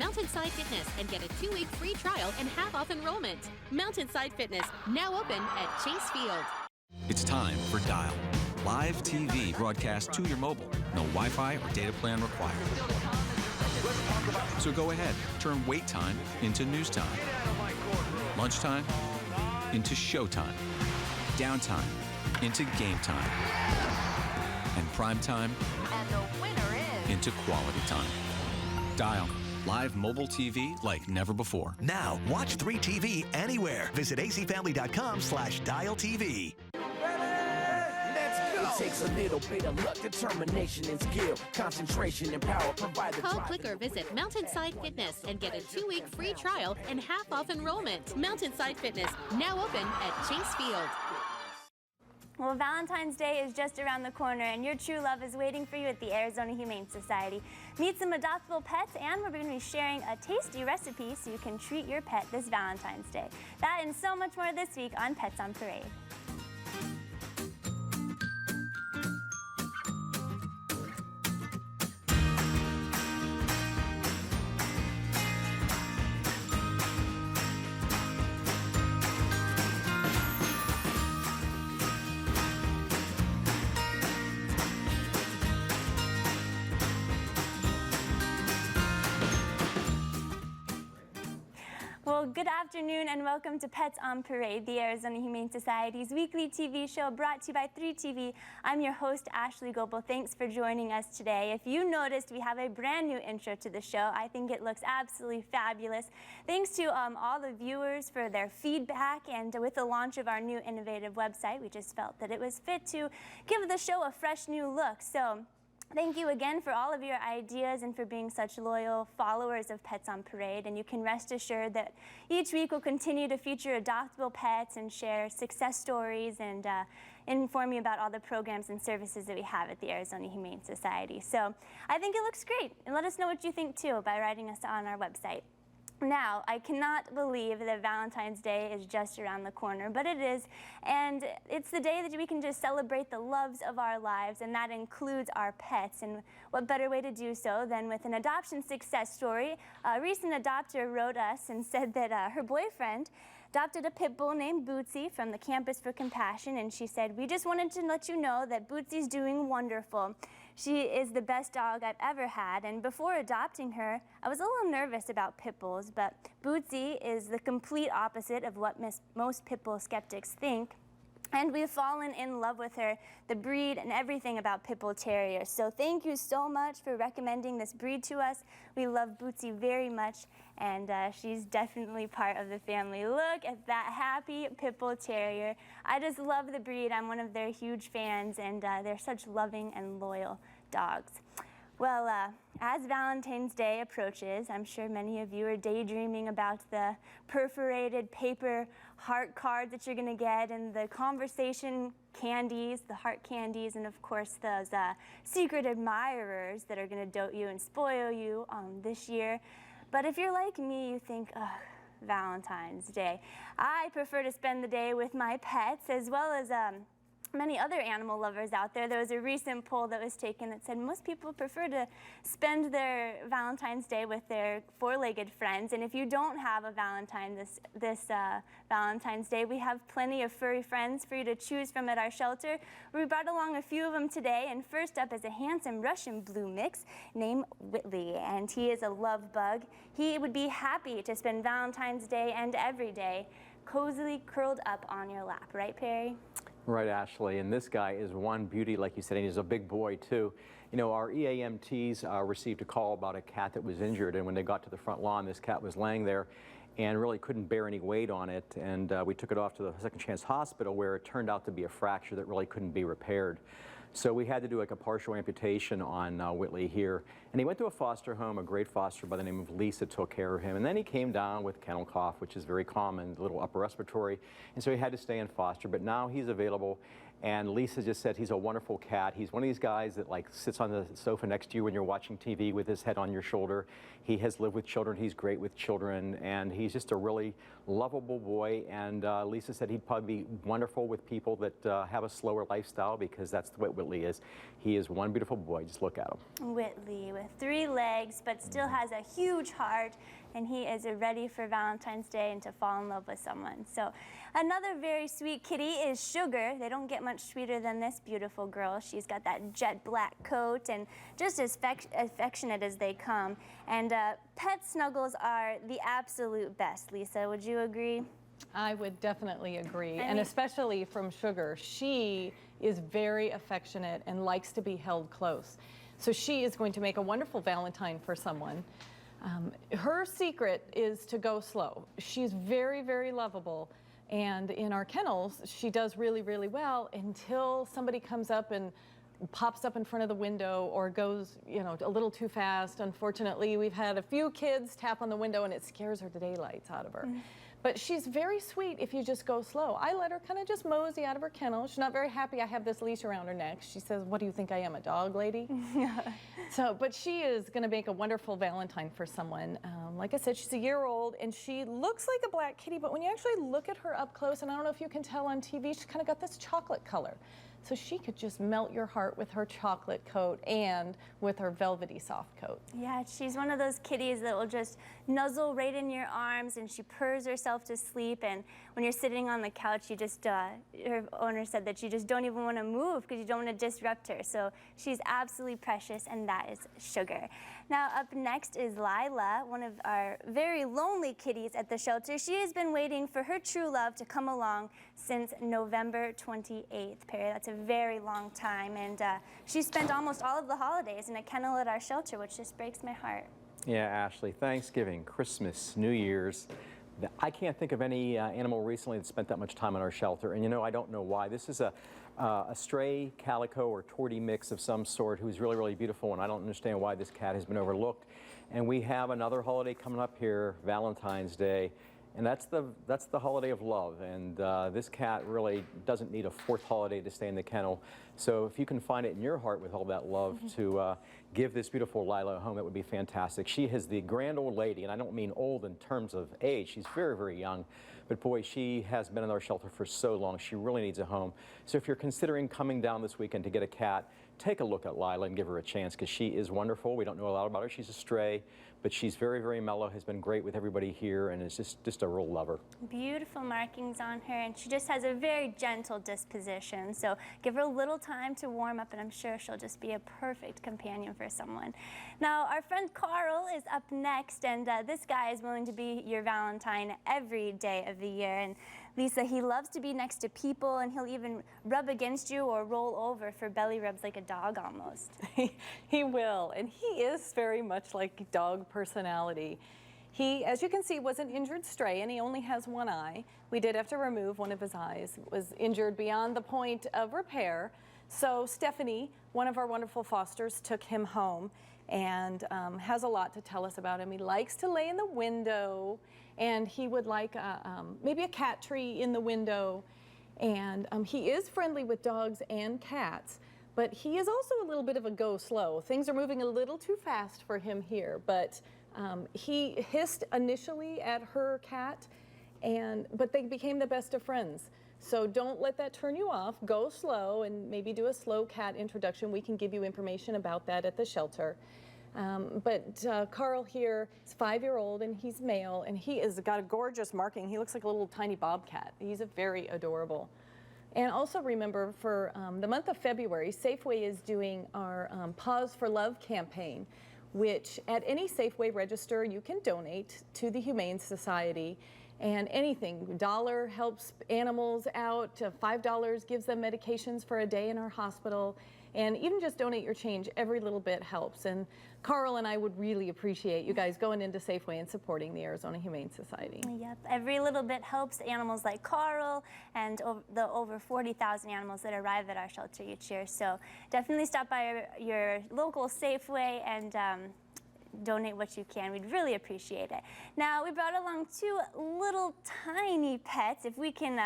Mountainside Fitness and get a 2-week free trial and half-off enrollment. Mountainside Fitness, now open at Chase Field. It's time for Dial. Live TV broadcast to your mobile. No Wi-Fi or data plan required. So go ahead, turn wait time into news time. Lunchtime into showtime. Downtime into game time. And prime time And the winner is... into quality time. Dial. Live mobile TV like never before. Now, watch 3TV anywhere. Visit acfamily.com/dialtv. It takes a little bit of luck, determination, and skill, concentration and power. Provide the Call, drive. click, or visit Mountainside Fitness and get a 2-week free trial and half-off enrollment. Mountainside Fitness, now open at Chase Field. Well, Valentine's Day is just around the corner, and your true love is waiting for you at the Arizona Humane Society. Meet some adoptable pets, and we're going to be sharing a tasty recipe so you can treat your pet this Valentine's Day. That and so much more this week on Pets on Parade. Well, good afternoon and welcome to Pets on Parade, the Arizona Humane Society's weekly TV show brought to you by 3TV. I'm your host, Ashley Goebel. Thanks for joining us today. If you noticed, we have a brand new intro to the show. I think it looks absolutely fabulous. Thanks to all the viewers for their feedback, and with the launch of our new innovative website, we just felt that it was fit to give the show a fresh new look. So thank you again for all of your ideas and for being such loyal followers of Pets on Parade. And you can rest assured that each week we'll continue to feature adoptable pets and share success stories and inform you about all the programs and services that we have at the Arizona Humane Society. So I think it looks great. And let us know what you think too by writing us on our website. Now, I cannot believe that Valentine's Day is just around the corner, but it is, and it's the day that we can just celebrate the loves of our lives, and that includes our pets. And what better way to do so than with an adoption success story? A recent adopter wrote us and said that her boyfriend adopted a pit bull named Bootsy from the Campus for Compassion, and she said, "We just wanted to let you know that Bootsy's doing wonderful. She is the best dog I've ever had, and before adopting her, I was a little nervous about pit bulls, but Bootsy is the complete opposite of what most pit bull skeptics think. And we've fallen in love with her, the breed, and everything about Pit Bull Terriers. So thank you so much for recommending this breed to us. We love Bootsy very much, and she's definitely part of the family. Look at that happy Pit Bull Terrier. I just love the breed. I'm one of their huge fans, and they're such loving and loyal dogs. Well, as Valentine's Day approaches, I'm sure many of you are daydreaming about the perforated paper heart cards that you're going to get, and the conversation candies, the heart candies, and of course those secret admirers that are going to dote you and spoil you this year. But if you're like me, you think, ugh, Valentine's Day. I prefer to spend the day with my pets, as well as many other animal lovers out there. There was a recent poll that was taken that said most people prefer to spend their Valentine's Day with their four-legged friends. And if you don't have a Valentine this Valentine's Day, we have plenty of furry friends for you to choose from at our shelter. We brought along a few of them today, and first up is a handsome Russian blue mix named Whitley, and he is a love bug. He would be happy to spend Valentine's Day and every day cozily curled up on your lap, right, Perry? Right, Ashley, and this guy is one beauty, like you said, and he's a big boy too. You know, our EAMTs received a call about a cat that was injured, and when they got to the front lawn, this cat was laying there and really couldn't bear any weight on it, and we took it off to the Second Chance Hospital, where it turned out to be a fracture that really couldn't be repaired. So we had to do like a partial amputation on Whitley here. And he went to a foster home. A great foster by the name of Lisa took care of him. And then he came down with kennel cough, which is very common, a little upper respiratory. And so he had to stay in foster, but now he's available. And Lisa just said he's a wonderful cat. He's one of these guys that like sits on the sofa next to you when you're watching TV with his head on your shoulder. He has lived with children. He's great with children, and he's just a really lovable boy. And Lisa said he'd probably be wonderful with people that have a slower lifestyle, because that's the way Whitley is. He is one beautiful boy. Just look at him. Whitley with 3 legs, but still has a huge heart, and he is ready for Valentine's Day and to fall in love with someone. So another very sweet kitty is Sugar. They don't get much sweeter than this beautiful girl. She's got that jet black coat and just as affectionate as they come. And pet snuggles are the absolute best. Lisa, would you agree? I would definitely agree, and especially from Sugar. She is very affectionate and likes to be held close. So she is going to make a wonderful Valentine for someone. Her secret is to go slow. She's very, very lovable. And in our kennels, she does really, really well until somebody comes up and pops up in front of the window or goes, you know, a little too fast. Unfortunately, we've had a few kids tap on the window and it scares her the daylights out of her. But she's very sweet if you just go slow. I let her kind of just mosey out of her kennel. She's not very happy I have this leash around her neck. She says, "What do you think I am, a dog lady?" So, but she is going to make a wonderful Valentine for someone. Like I said, she's a year old, and she looks like a black kitty, but when you actually look at her up close, and I don't know if you can tell on TV, she's kind of got this chocolate color. So she could just melt your heart with her chocolate coat and with her velvety soft coat. Yeah, she's one of those kitties that will just nuzzle right in your arms, and she purrs herself to sleep. And when you're sitting on the couch, you just, her owner said that you just don't even want to move because you don't want to disrupt her. So she's absolutely precious, and that is Sugar. Now up next is Lila, one of our very lonely kitties at the shelter. She has been waiting for her true love to come along since November 28th, Perry. That's a very long time, and she spent almost all of the holidays in a kennel at our shelter, which just breaks my heart. Yeah, Ashley, Thanksgiving, Christmas, New Year's. I can't think of any animal recently that spent that much time in our shelter, and you know, I don't know why. This is a stray calico or tortie mix of some sort who's really, really beautiful, and I don't understand why this cat has been overlooked. And we have another holiday coming up here, Valentine's Day, and that's the holiday of love. And this cat really doesn't need a 4th holiday to stay in the kennel. So if you can find it in your heart with all that love to give this beautiful Lila a home, that would be fantastic. She is the grand old lady, and I don't mean old in terms of age. She's very, very young. But boy, she has been in our shelter for so long. She really needs a home. So if you're considering coming down this weekend to get a cat, take a look at Lila and give her a chance, because she is wonderful. We don't know a lot about her. She's a stray, but she's very, very mellow, has been great with everybody here, and is just a real lover. Beautiful markings on her, and she just has a very gentle disposition. So give her a little time to warm up, and I'm sure she'll just be a perfect companion for someone. Now, our friend Carl is up next, and this guy is willing to be your Valentine every day of the year. And Lisa, he loves to be next to people, and he'll even rub against you or roll over for belly rubs like a dog almost. He will, and he is very much like dog personality. He, as you can see, was an injured stray, and he only has one eye. We did have to remove one of his eyes. It was injured beyond the point of repair. So Stephanie, one of our wonderful fosters, took him home and has a lot to tell us about him. He likes to lay in the window, and he would like maybe a cat tree in the window. And he is friendly with dogs and cats, but he is also a little bit of a go slow. Things are moving a little too fast for him here, but he hissed initially at her cat, but they became the best of friends. So don't let that turn you off. Go slow and maybe do a slow cat introduction. We can give you information about that at the shelter. But Carl here is 5-year-old, and he's male, and he has got a gorgeous marking. He looks like a little tiny bobcat. He's very adorable. And also remember, for the month of February, Safeway is doing our Pause for Love campaign, which at any Safeway register you can donate to the Humane Society. And anything, $1 helps animals out, $5 gives them medications for a day in our hospital, and even just donate your change. Every little bit helps. And Carl and I would really appreciate you guys going into Safeway and supporting the Arizona Humane Society. Yep, every little bit helps animals like Carl and the over 40,000 animals that arrive at our shelter each year. So definitely stop by your local Safeway and donate what you can. We'd really appreciate it. Now, we brought along 2 little tiny pets. If we can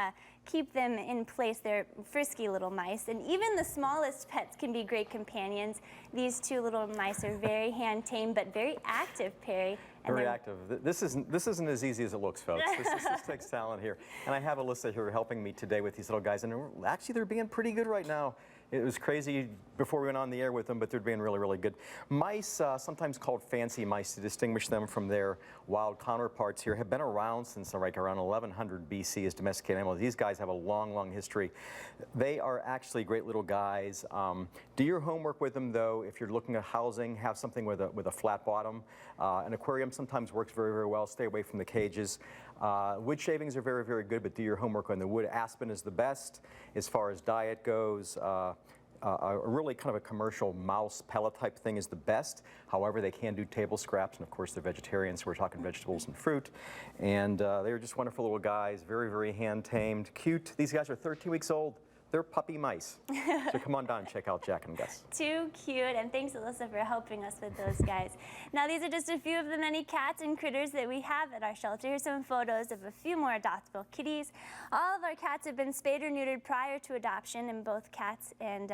keep them in place, they're frisky little mice, and even the smallest pets can be great companions. These 2 little mice are very hand-tamed, but very active, Perry. And Very active. This isn't as easy as it looks, folks. This takes talent here. And I have Alyssa here helping me today with these little guys, and actually they're being pretty good right now. It was crazy before we went on the air with them, but they're being really, really good. Mice, sometimes called fancy mice to distinguish them from their wild counterparts here, have been around since like around 1100 BC as domesticated animals. These guys have a long, long history. They are actually great little guys. Do your homework with them, though. If you're looking at housing, have something with a flat bottom. An aquarium sometimes works very, very well. Stay away from the cages. Wood shavings are very, very good, but do your homework on the wood. Aspen is the best as far as diet goes. A really kind of a commercial mouse pellet type thing is the best. However, they can do table scraps, and of course they're vegetarians, so we're talking vegetables and fruit. And they're just wonderful little guys, very, very hand-tamed, cute. These guys are 13 weeks old. They're puppy mice. So come on down and check out Jack and Gus. Too cute, and thanks, Alyssa, for helping us with those guys. Now, these are just a few of the many cats and critters that we have at our shelter. Here's some photos of a few more adoptable kitties. All of our cats have been spayed or neutered prior to adoption, and both cats and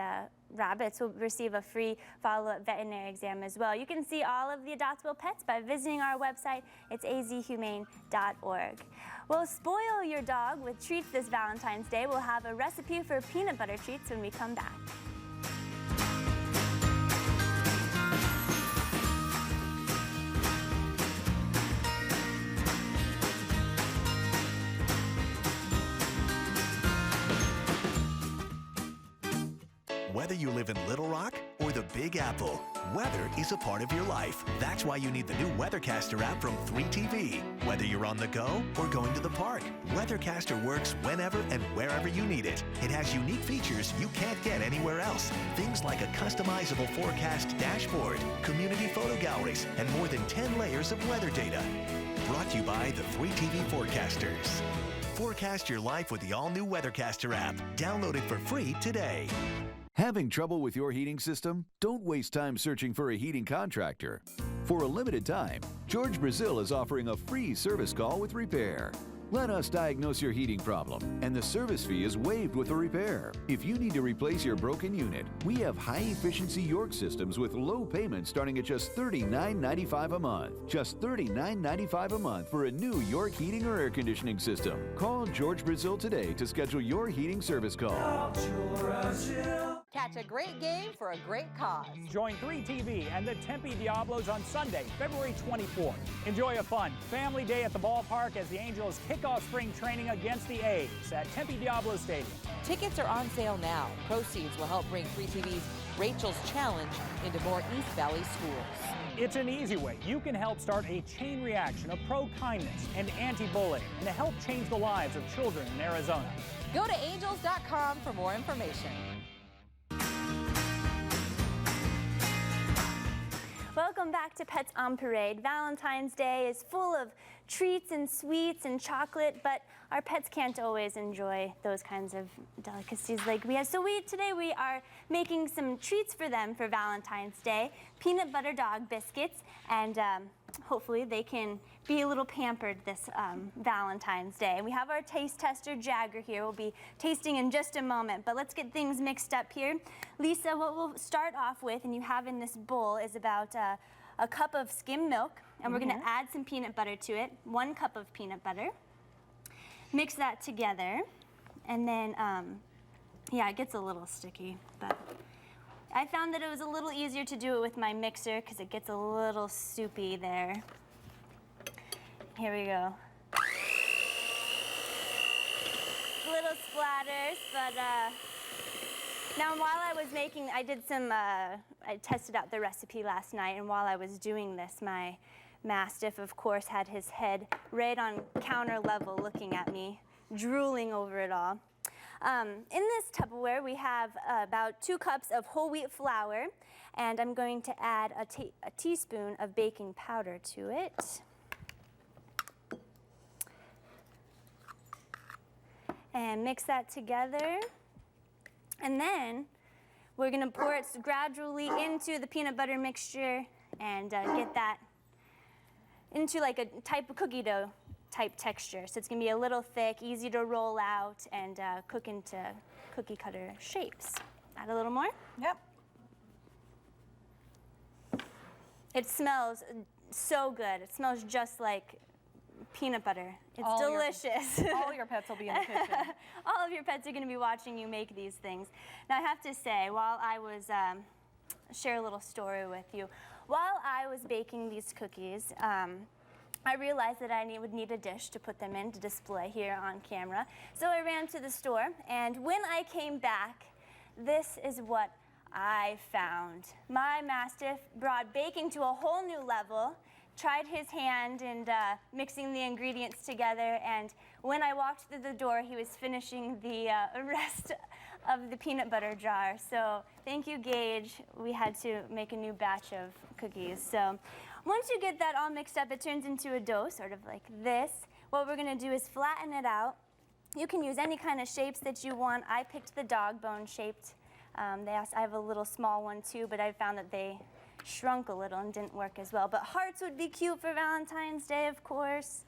rabbits will receive a free follow-up veterinary exam as well. You can see all of the adoptable pets by visiting our website. It's azhumane.org. We'll spoil your dog with treats this Valentine's Day. We'll have a recipe for peanut butter treats when we come back. Whether you live in Little Rock or the Big Apple, weather is a part of your life. That's why you need the new Weathercaster app from 3TV. Whether you're on the go or going to the park, Weathercaster works whenever and wherever you need it. It has unique features you can't get anywhere else. Things like a customizable forecast dashboard, community photo galleries, and more than 10 layers of weather data. Brought to you by the 3TV Forecasters. Forecast your life with the all-new Weathercaster app. Download it for free today. Having trouble with your heating system? Don't waste time searching for a heating contractor. For a limited time, George Brazil is offering a free service call with repair. Let us diagnose your heating problem, and the service fee is waived with a repair. If you need to replace your broken unit, we have high-efficiency York systems with low payments starting at just $39.95 a month. Just $39.95 a month for a new York heating or air conditioning system. Call George Brazil today to schedule your heating service call. Catch a great game for a great cause. Join 3TV and the Tempe Diablos on Sunday, February 24th. Enjoy a fun family day at the ballpark as the Angels kick off spring training against the A's at Tempe Diablo Stadium. Tickets are on sale now. Proceeds will help bring 3TV's Rachel's Challenge into more East Valley schools. It's an easy way. You can help start a chain reaction of pro-kindness and anti-bullying and to help change the lives of children in Arizona. Go to angels.com for more information. Welcome back to Pets on Parade. Valentine's Day is full of treats and sweets and chocolate, but our pets can't always enjoy those kinds of delicacies like we have. So today we are making some treats for them for Valentine's Day. Peanut butter dog biscuits, and hopefully they can be a little pampered this Valentine's Day. And we have our taste tester, Jagger, here. We'll be tasting in just a moment, but let's get things mixed up here. Lisa, what we'll start off with, and you have in this bowl, is about a cup of skim milk, and we're gonna add some peanut butter to it, 1 cup of peanut butter. Mix that together, and then, yeah, it gets a little sticky, but I found that it was a little easier to do it with my mixer because it gets a little soupy there. Here we go. Little splatters, but now while I was making, I tested out the recipe last night, and while I was doing this, my Mastiff, of course, had his head right on counter level looking at me, drooling over it all. In this Tupperware, we have about 2 cups of whole wheat flour, and I'm going to add a teaspoon of baking powder to it. And mix that together. And then we're gonna pour it gradually into the peanut butter mixture and get that into like a type of cookie dough type texture. So it's gonna be a little thick, easy to roll out, and cook into cookie cutter shapes. Add a little more. Yep. It smells so good. It smells just like peanut butter. It's delicious. All your pets will be in the kitchen. All of your pets are going to be watching you make these things. Now I have to say, while I was, share a little story with you. While I was baking these cookies, I realized that I would need a dish to put them in to display here on camera. So I ran to the store, and when I came back, this is what I found. My Mastiff brought baking to a whole new level, tried his hand in mixing the ingredients together, and when I walked through the door, he was finishing the rest of the peanut butter jar. So thank you, Gage. We had to make a new batch of cookies. So once you get that all mixed up, it turns into a dough, sort of like this. What we're gonna do is flatten it out. You can use any kind of shapes that you want. I picked the dog bone shaped. I have a little small one too, but I found that they shrunk a little and didn't work as well. But hearts would be cute for Valentine's Day, of course.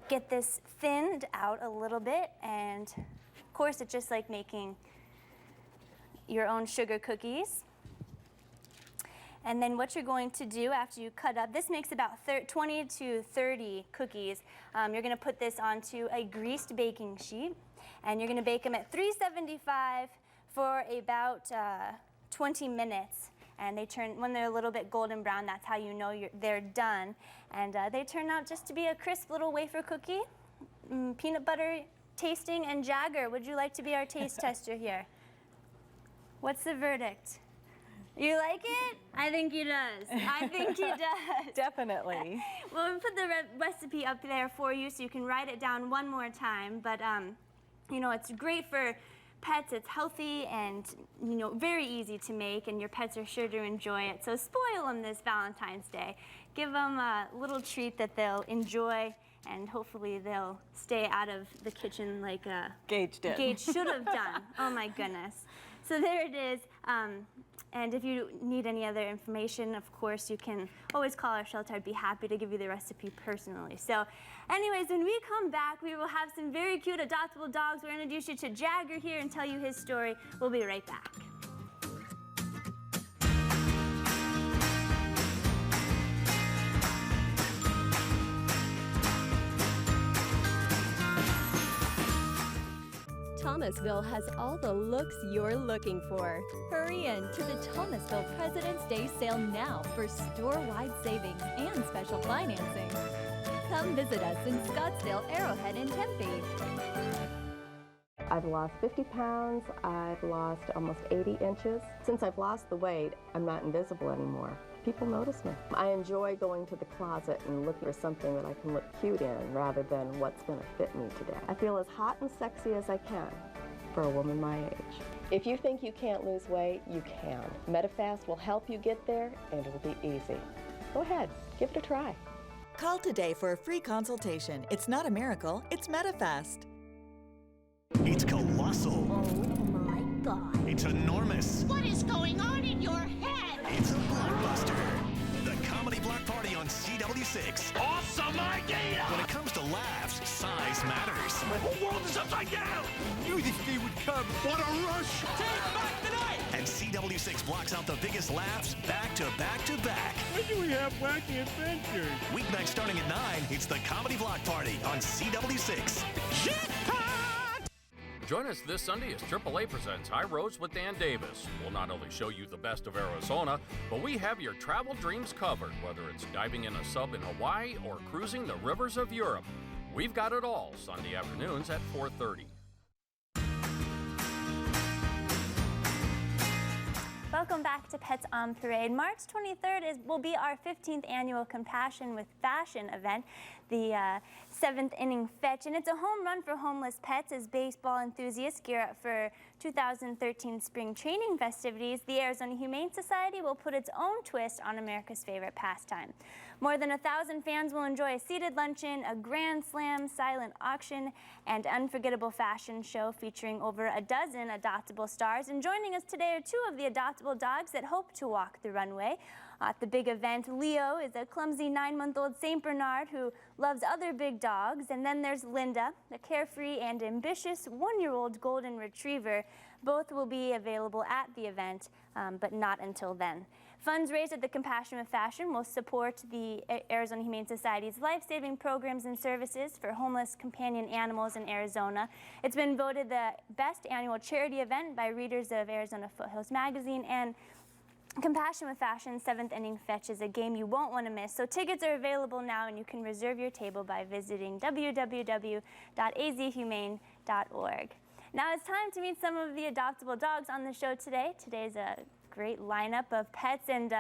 Get this thinned out a little bit, and of course it's just like making your own sugar cookies. And then what you're going to do after you cut up, this makes about 20 to 30 cookies. You're gonna put this onto a greased baking sheet, and you're gonna bake them at 375 for about 20 minutes. And they turn, when they're a little bit golden brown, that's how you know they're done. And they turn out just to be a crisp little wafer cookie. Peanut butter tasting. And Jagger, would you like to be our taste tester here? What's the verdict? You like it? I think he does. I think he does. Definitely. Well, we put the recipe up there for you so you can write it down one more time. But, you know, it's great for pets. It's healthy and, you know, very easy to make, and your pets are sure to enjoy it. So spoil them this Valentine's Day. Give them a little treat that they'll enjoy, and hopefully they'll stay out of the kitchen like Gage did. Gage should have done. Oh my goodness. So there it is. And if you need any other information, of course, you can always call our shelter. I'd be happy to give you the recipe personally. So anyways, when we come back, we will have some very cute adoptable dogs. We're going to introduce you to Jagger here and tell you his story. We'll be right back. Thomasville has all the looks you're looking for. Hurry in to the Thomasville President's Day sale now for store-wide savings and special financing. Come visit us in Scottsdale, Arrowhead, and Tempe. I've lost 50 pounds. I've lost almost 80 inches. Since I've lost the weight, I'm not invisible anymore. People notice me. I enjoy going to the closet and looking for something that I can look cute in rather than what's going to fit me today. I feel as hot and sexy as I can for a woman my age. If you think you can't lose weight, you can. Medifast will help you get there, and it'll be easy. Go ahead, give it a try. Call today for a free consultation. It's not a miracle, it's Medifast. It's colossal. Oh my God. It's enormous. What is going on in your head? It's a blockbuster. The Comedy Block Party on CW6. Awesome idea! When it comes to laughs, size matters. My whole world is upside down! Knew this day would come. What a rush! Take back the night! And CW6 blocks out the biggest laughs back to back to back. When do we have wacky adventures? Weeknights starting at 9, it's the Comedy Block Party on CW6. Join us this Sunday as AAA presents High Roads with Dan Davis. We'll not only show you the best of Arizona, but we have your travel dreams covered, whether it's diving in a sub in Hawaii or cruising the rivers of Europe. We've got it all, Sunday afternoons at 4:30. Welcome back to Pets on Parade. March 23rd will be our 15th annual Compassion with Fashion event, the 7th inning fetch, and it's a home run for homeless pets as baseball enthusiasts gear up for 2013 spring training festivities. The Arizona Humane Society will put its own twist on America's favorite pastime. More than 1,000 fans will enjoy a seated luncheon, a grand slam, silent auction, and unforgettable fashion show featuring over a dozen adoptable stars. And joining us today are 2 of the adoptable dogs that hope to walk the runway. At the big event, Leo is a clumsy 9-month-old St. Bernard who loves other big dogs. And then there's Linda, a carefree and ambitious 1-year-old golden retriever. Both will be available at the event, but not until then. Funds raised at the Compassion with Fashion will support the Arizona Humane Society's life-saving programs and services for homeless companion animals in Arizona. It's been voted the best annual charity event by readers of Arizona Foothills Magazine, and Compassion with Fashion's 7th Inning Fetch is a game you won't want to miss. So tickets are available now, and you can reserve your table by visiting www.azhumane.org. Now it's time to meet some of the adoptable dogs on the show today. Today's a great lineup of pets, and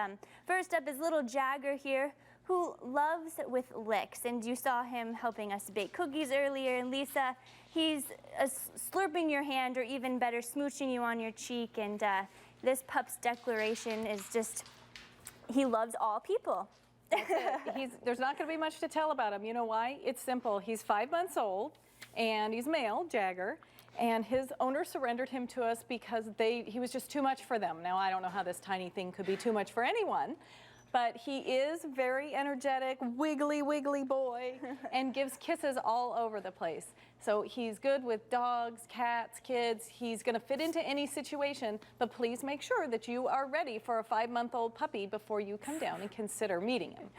first up is little Jagger here, who loves with licks, and you saw him helping us bake cookies earlier. And Lisa, he's slurping your hand, or even better, smooching you on your cheek, and this pup's declaration is just, he loves all people. There's not going to be much to tell about him. You know why? It's simple. He's 5 months old, and he's male, Jagger, and his owner surrendered him to us because he was just too much for them. Now, I don't know how this tiny thing could be too much for anyone, but he is very energetic, wiggly boy, and gives kisses all over the place. So he's good with dogs, cats, kids. He's going to fit into any situation, but please make sure that you are ready for a 5-month-old puppy before you come down and consider meeting him.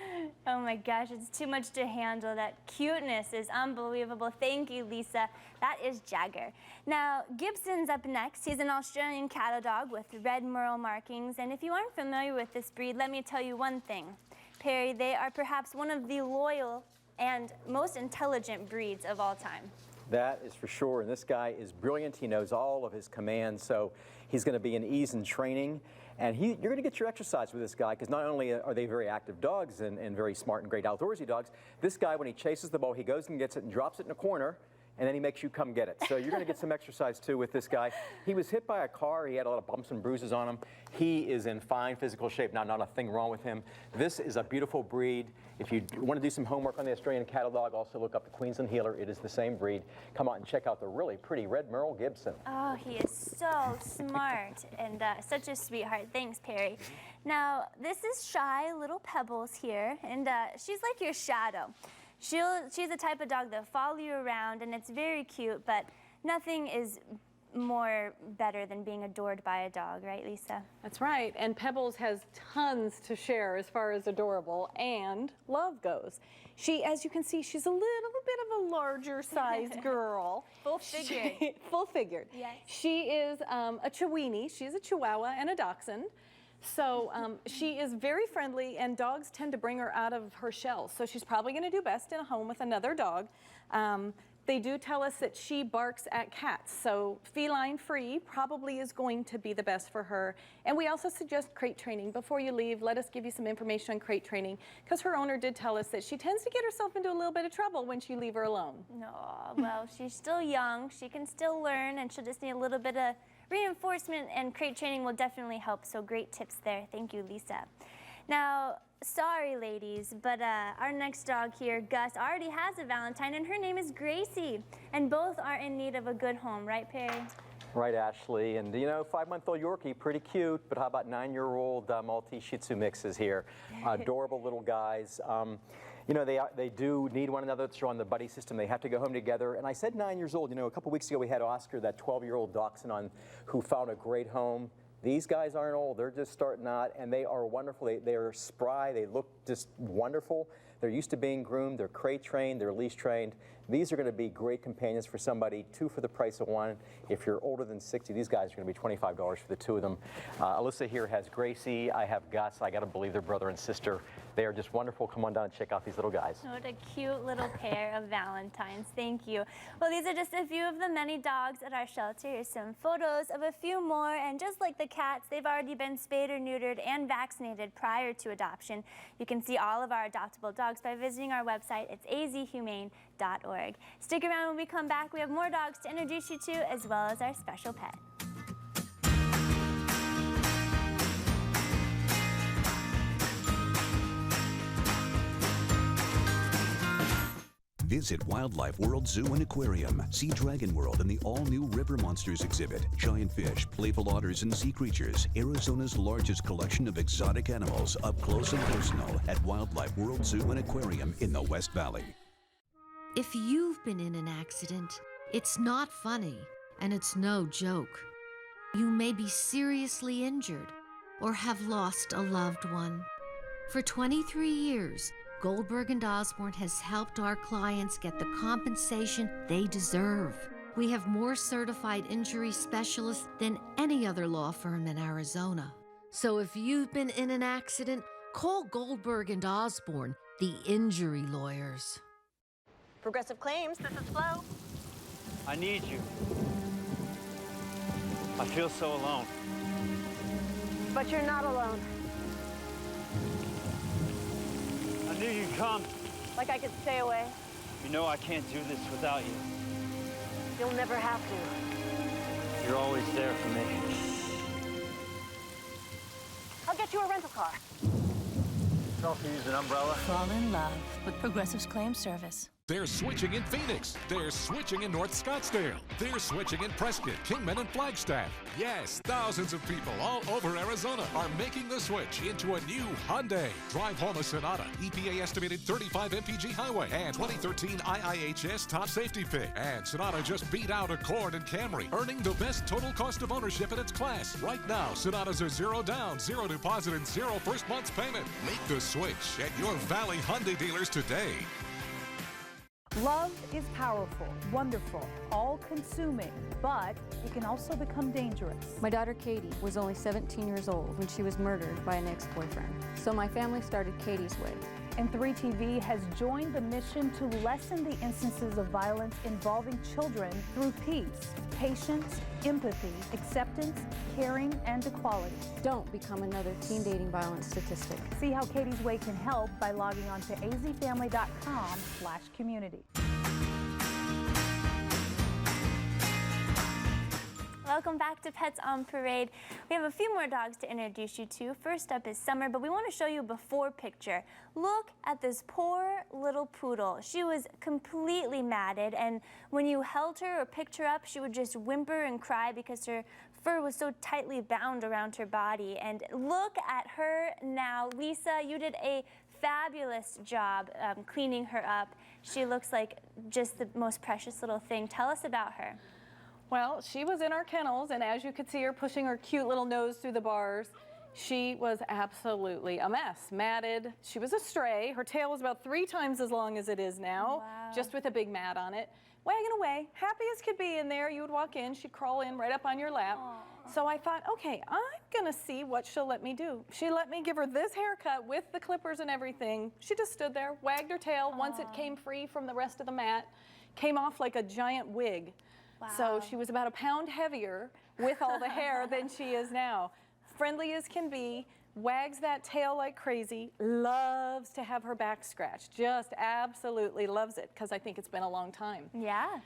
Oh my gosh, it's too much to handle. That cuteness is unbelievable. Thank you, Lisa. That is Jagger. Now, Gibson's up next. He's an Australian cattle dog with red merle markings, and if you aren't familiar with this breed, let me tell you one thing. Perry, they are perhaps one of the loyal and most intelligent breeds of all time. That is for sure, and this guy is brilliant. He knows all of his commands, so he's going to be an ease in training. And you're going to get your exercise with this guy, because not only are they very active dogs and very smart and great outdoorsy dogs, this guy, when he chases the ball, he goes and gets it and drops it in a corner, and then he makes you come get it. So you're going to get some exercise too with this guy. He was hit by a car. He had a lot of bumps and bruises on him. He is in fine physical shape now, not a thing wrong with him. This is a beautiful breed. If you want to do some homework on the Australian cattle dog, also look up the Queensland Heeler. It is the same breed. Come out and check out the really pretty red merle Gibson. Oh, he is so smart and such a sweetheart. Thanks, Perry. Now, this is shy little Pebbles here, and she's like your shadow. She's the type of dog that'll follow you around, and it's very cute, but nothing is more better than being adored by a dog, right, Lisa? That's right, and Pebbles has tons to share as far as adorable and love goes. She, as you can see, she's a little bit of a larger sized girl. Full-figured. Full-figured. Yes. She is a Chiweenie. She's a Chihuahua and a Dachshund. So she is very friendly, and dogs tend to bring her out of her shell. So she's probably going to do best in a home with another dog. They do tell us that she barks at cats, so feline-free probably is going to be the best for her. And we also suggest crate training. Before you leave, let us give you some information on crate training, because her owner did tell us that she tends to get herself into a little bit of trouble when you leave her alone. No, well, she's still young. She can still learn, and she'll just need a little bit of reinforcement, and crate training will definitely help. So great tips there. Thank you, Lisa. Now, sorry, ladies, but our next dog here, Gus, already has a Valentine, and her name is Gracie. And both are in need of a good home, right, Perry? Right, Ashley. And, you know, 5-month-old Yorkie, pretty cute, but how about 9-year-old Maltese Shih Tzu mixes here? Adorable little guys. You know, they do need one another. They're on the buddy system. They have to go home together. And I said 9 years old. You know, a couple weeks ago we had Oscar, that 12-year-old dachshund, on, who found a great home. These guys aren't old. They're just starting out, and they are wonderful. They are spry. They look just wonderful. They're used to being groomed. They're crate trained. They're leash trained. These are going to be great companions for somebody, 2 for the price of 1. If you're older than 60, these guys are going to be $25 for the 2 of them. Alyssa here has Gracie. I have Gus. I got to believe they're brother and sister. They are just wonderful. Come on down and check out these little guys. What a cute little pair of Valentines. Thank you. Well, these are just a few of the many dogs at our shelter. Here's some photos of a few more. And just like the cats, they've already been spayed or neutered and vaccinated prior to adoption. You can see all of our adoptable dogs by visiting our website. It's azhumane.org. Stick around when we come back. We have more dogs to introduce you to, as well as our special pet. Visit Wildlife World Zoo and Aquarium. See Dragon World and the all-new River Monsters exhibit. Giant fish, playful otters, and sea creatures. Arizona's largest collection of exotic animals up close and personal at Wildlife World Zoo and Aquarium in the West Valley. If you've been in an accident, it's not funny, and it's no joke. You may be seriously injured or have lost a loved one. For 23 years, Goldberg & Osborne has helped our clients get the compensation they deserve. We have more certified injury specialists than any other law firm in Arizona. So if you've been in an accident, call Goldberg & Osborne, the injury lawyers. Progressive Claims, this is Flo. I need you. I feel so alone. But you're not alone. I knew you'd come. Like I could stay away. You know I can't do this without you. You'll never have to. You're always there for me. I'll get you a rental car. You can also use an umbrella. Fall in love with Progressive's Claim Service. They're switching in Phoenix. They're switching in North Scottsdale. They're switching in Prescott, Kingman, and Flagstaff. Yes, thousands of people all over Arizona are making the switch into a new Hyundai. Drive home a Sonata, EPA estimated 35 mpg highway, and 2013 IIHS top safety pick. And Sonata just beat out Accord and Camry, earning the best total cost of ownership in its class. Right now, Sonatas are 0 down, 0 deposit, and 0 first month's payment. Make the switch at your Valley Hyundai dealers today. Love is powerful, wonderful, all-consuming, but it can also become dangerous. My daughter Katie was only 17 years old when she was murdered by an ex-boyfriend. So my family started Katie's Way. And 3TV has joined the mission to lessen the instances of violence involving children through peace, patience, empathy, acceptance, caring, and equality. Don't become another teen dating violence statistic. See how Katie's Way can help by logging on to azfamily.com/community. Welcome back to Pets on Parade. We have a few more dogs to introduce you to. First up is Summer, but we want to show you a before picture. Look at this poor little poodle. She was completely matted, and when you held her or picked her up, she would just whimper and cry because her fur was so tightly bound around her body. And look at her now. Lisa, you did a fabulous job cleaning her up. She looks like just the most precious little thing. Tell us about her. Well, she was in our kennels, and as you could see her pushing her cute little nose through the bars, she was absolutely a mess. Matted. She was a stray. Her tail was about 3 times as long as it is now, just with a big mat on it. Wagging away, happy as could be in there. You would walk in, she'd crawl in right up on your lap. So I thought, okay, I'm gonna see what she'll let me do. She let me give her this haircut with the clippers and everything. She just stood there, wagged her tail. Once it came free from the rest of the mat, came off like a giant wig. Wow. So she was about a pound heavier with all the hair than she is now. Friendly as can be, wags that tail like crazy, loves to have her back scratched, just absolutely loves it, because I think it's been a long time. Yeah.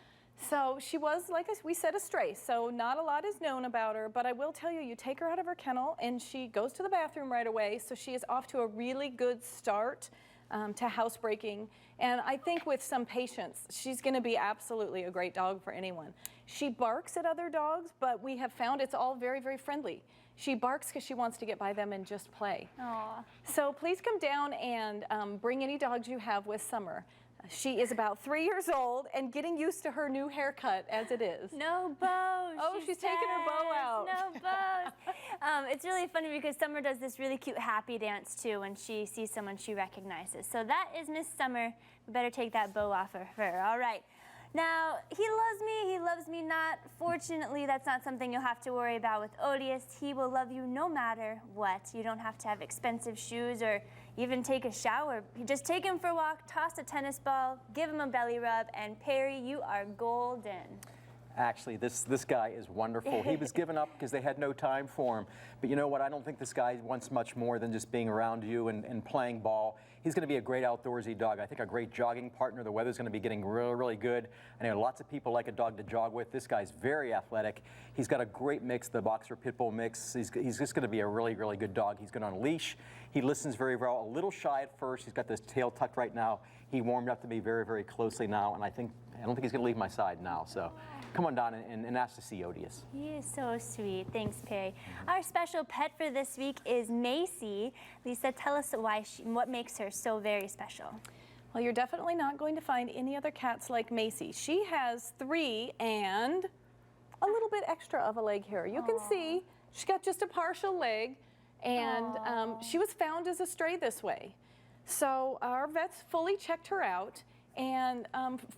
So she was, like we said, a stray, so not a lot is known about her, but I will tell you, you take her out of her kennel and she goes to the bathroom right away, so she is off to a really good start to housebreaking. And I think with some patience, she's going to be absolutely a great dog for anyone. She barks at other dogs, but we have found it's all very, very friendly. She barks because she wants to get by them and just play. Aww. So please come down and bring any dogs you have with Summer. She is about 3 years old and getting used to her new haircut as it is. No bows. Oh, she's taking her bow out. No bows. It's really funny because Summer does this really cute happy dance too when she sees someone she recognizes. So that is Miss Summer. We better take that bow off of her. All right. Now, he loves me not. Fortunately, that's not something you'll have to worry about with Odious. He will love you no matter what. You don't have to have expensive shoes or even take a shower. You just take him for a walk, toss a tennis ball, give him a belly rub, and Perry, you are golden. Actually, this guy is wonderful. He was given up because they had no time for him. But you know what? I don't think this guy wants much more than just being around you and playing ball. He's going to be a great outdoorsy dog. I think a great jogging partner. The weather's going to be getting really, really good. I know lots of people like a dog to jog with. This guy's very athletic. He's got a great mix, the Boxer Pit Bull mix. He's just going to be a really, really good dog. He's good on a leash. He listens very well. A little shy at first. He's got this tail tucked right now. He warmed up to me very, very closely now, and I don't think he's going to leave my side now. So come on down and ask to see Odious. He is so sweet. Thanks, Perry. Our special pet for this week is Macy. Lisa, tell us what makes her so very special. Well, you're definitely not going to find any other cats like Macy. She has 3 and a little bit extra of a leg here. You can see she's got just a partial leg, and she was found as a stray this way. So our vets fully checked her out and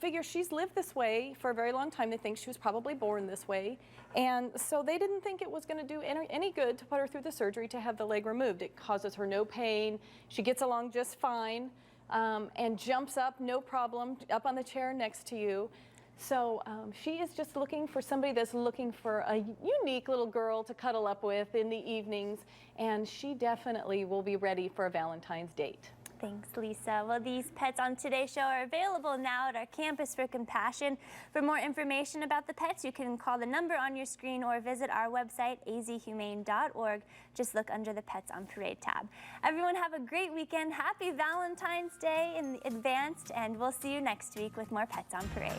figure she's lived this way for a very long time. They think she was probably born this way. And so they didn't think it was going to do any good to put her through the surgery to have the leg removed. It causes her no pain. She gets along just fine and jumps up, no problem, up on the chair next to you. So she is just looking for somebody that's looking for a unique little girl to cuddle up with in the evenings. And she definitely will be ready for a Valentine's date. Thanks, Lisa. Well, these pets on today's show are available now at our Campus for Compassion. For more information about the pets, you can call the number on your screen or visit our website, azhumane.org. Just look under the Pets on Parade tab. Everyone have a great weekend. Happy Valentine's Day in advance, and we'll see you next week with more Pets on Parade.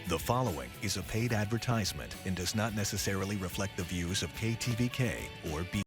The following is a paid advertisement and does not necessarily reflect the views of KTVK or B.